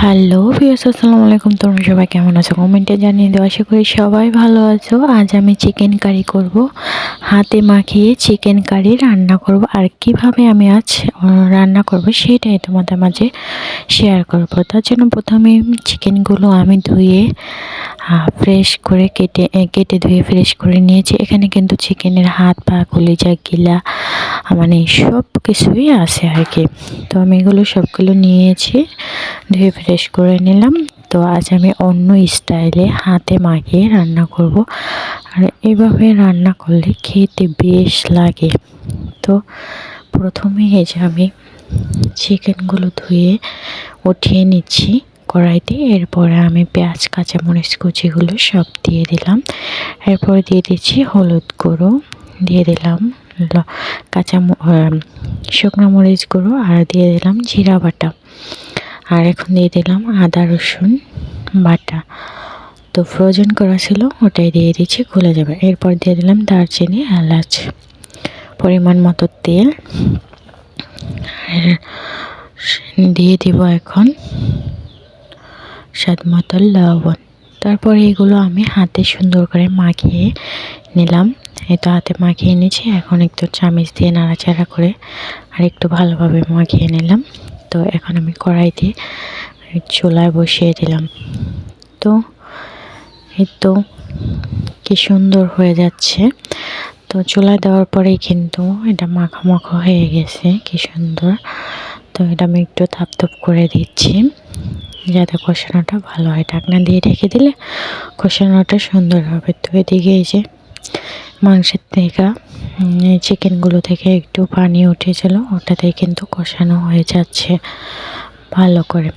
Hello viewers, আসসালামু আলাইকুম। তোমরা সবাই কেমন আছো? কমেন্টে জানিয়ে দাও। আশা করি সবাই ভালো আছো। আজ আমি চিকেন কারি করব, হাতে মাখিয়ে চিকেন কারি রান্না করব। আর কিভাবে আমি আজ রান্না করব সেটাই তোমাদের মাঝে শেয়ার করব। তার জন্য প্রথমে চিকেনগুলো আমি ধুয়ে ফ্রেশ করে কেটে ধুয়ে ফ্রেশ করে নিয়েছি। এখানে কিন্তু চিকেনের হাত পা কলিজা গিলা মানে সব কিছুই আছে আর কি। তো আমি এগুলো সবগুলো নিয়েছি, ধুয়ে ফ্রেশ করে নিলাম। তো আজ আমি অন্য স্টাইলে হাতে মাখিয়ে রান্না করব। আর এভাবে রান্না করলে খেতে বেশ লাগে। তো প্রথমে এই যে আমি চিকেনগুলো ধুয়ে উঠিয়ে নিচ্ছি কড়াইতে। এরপরে আমি পেঁয়াজ কাঁচামরিচ কুচিগুলো সব দিয়ে দিলাম। এরপর দিয়ে দিচ্ছি হলুদ গুঁড়ো, দিয়ে দিলাম শুকনো মরিচ গুঁড়ো, আর দিয়ে দিলাম জিরা বাটা। আর এখন দিয়ে দিলাম আদা রসুন বাটা। তো ফ্রোজেন করা ছিল, ওটাই দিয়ে দিচ্ছি, খুলে যাবে। এরপর দিয়ে দিলাম দারচিনি, এলাচ, পরিমাণ মতো তেল, আর দিয়ে দিব এখন স্বাদ মতো লবণ। তারপরে এগুলো আমি হাতে সুন্দর করে মাখিয়ে নিলাম। এই তো হাতে মাখিয়ে নিয়েছি। এখন একটু চামচ দিয়ে নাড়াচাড়া করে আর একটু ভালোভাবে মাখিয়ে নিলাম। তো এখন আমি কড়াইতে চুলায় বসিয়ে দিলাম। তো এই তো কি সুন্দর হয়ে যাচ্ছে। তো চুলায় দেওয়ার পরেই কিন্তু এটা মাখা মাখা হয়ে গেছে, কি সুন্দর। তো এটা আমি একটু থাপ করে দিচ্ছি যাতে কষানোটা ভালো হয়। ঢাকনা দিয়ে ঢেকে দিলে কষানোটা সুন্দর হবে। তো এদিকে এই যে মাংসের থেকে চিকেনগুলো থেকে একটু পানি উঠেছিল, ওটাতে কিন্তু কষানো হয়ে যাচ্ছে ভালো করে।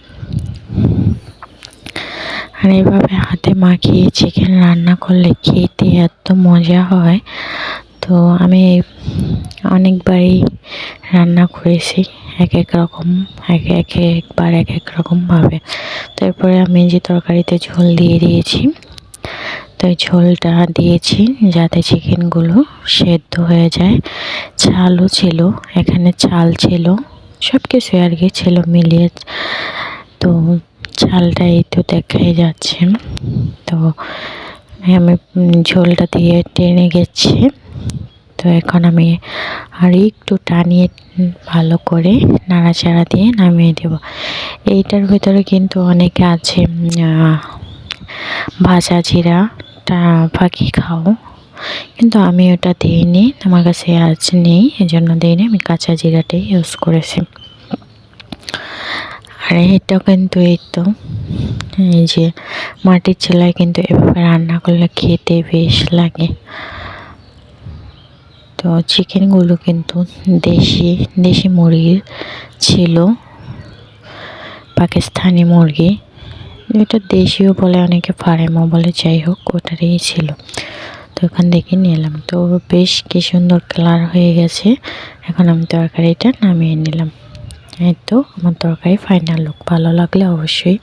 আর এভাবে হাতে মাখিয়ে চিকেন রান্না করলে খেতে এত মজা হয়। তো আমি অনেকবারই রান্না করেছি, এক এক রকম, একবার এক এক রকমভাবে। তারপরে আমি যে তরকারিতে ঝোল দিয়ে দিয়েছি, তো এই ঝোলটা দিয়েছি যাতে চিকেনগুলো সেদ্ধ হয়ে যায়। চালও ছিল, এখানে চাল ছিল, সব কিছু আর কি ছিল মিলিয়ে। তো চালটা এই তো দেখাই যাচ্ছে। তো আমি ঝোলটা দিয়ে টেনে গেছি। তো এখন আমি আর একটু টানিয়ে ভালো করে নাড়াচাড়া দিয়ে নামিয়ে দেব। এইটার ভিতরে কিন্তু অনেকে আছে ভাজা জিরা ফাঁকি খাও, কিন্তু আমি ওটা দিইনি, আমার কাছে আজ নেই, এজন্য দিইনি। আমি কাঁচা জিরাটাই ইউজ করেছি। আর এটা কিন্তু এই তো এই যে মাটির চুলায় কিন্তু এভাবে রান্না করলে খেতে বেশ লাগে। তো চিকেনগুলো কিন্তু দেশি মুরগির ছিল, পাকিস্তানি মুরগি, এটা দেশিও বলে অনেকে, ফার্মও বলে, যাই হোক ওটারই ছিল। তো ওখান থেকে নিলাম। তো বেশ কি সুন্দর কালার হয়ে গেছে। এখন আমি তরকারিটা নামিয়ে নিলাম। এই তো আমার তরকারি ফাইনাল লুক। ভালো লাগলে অবশ্যই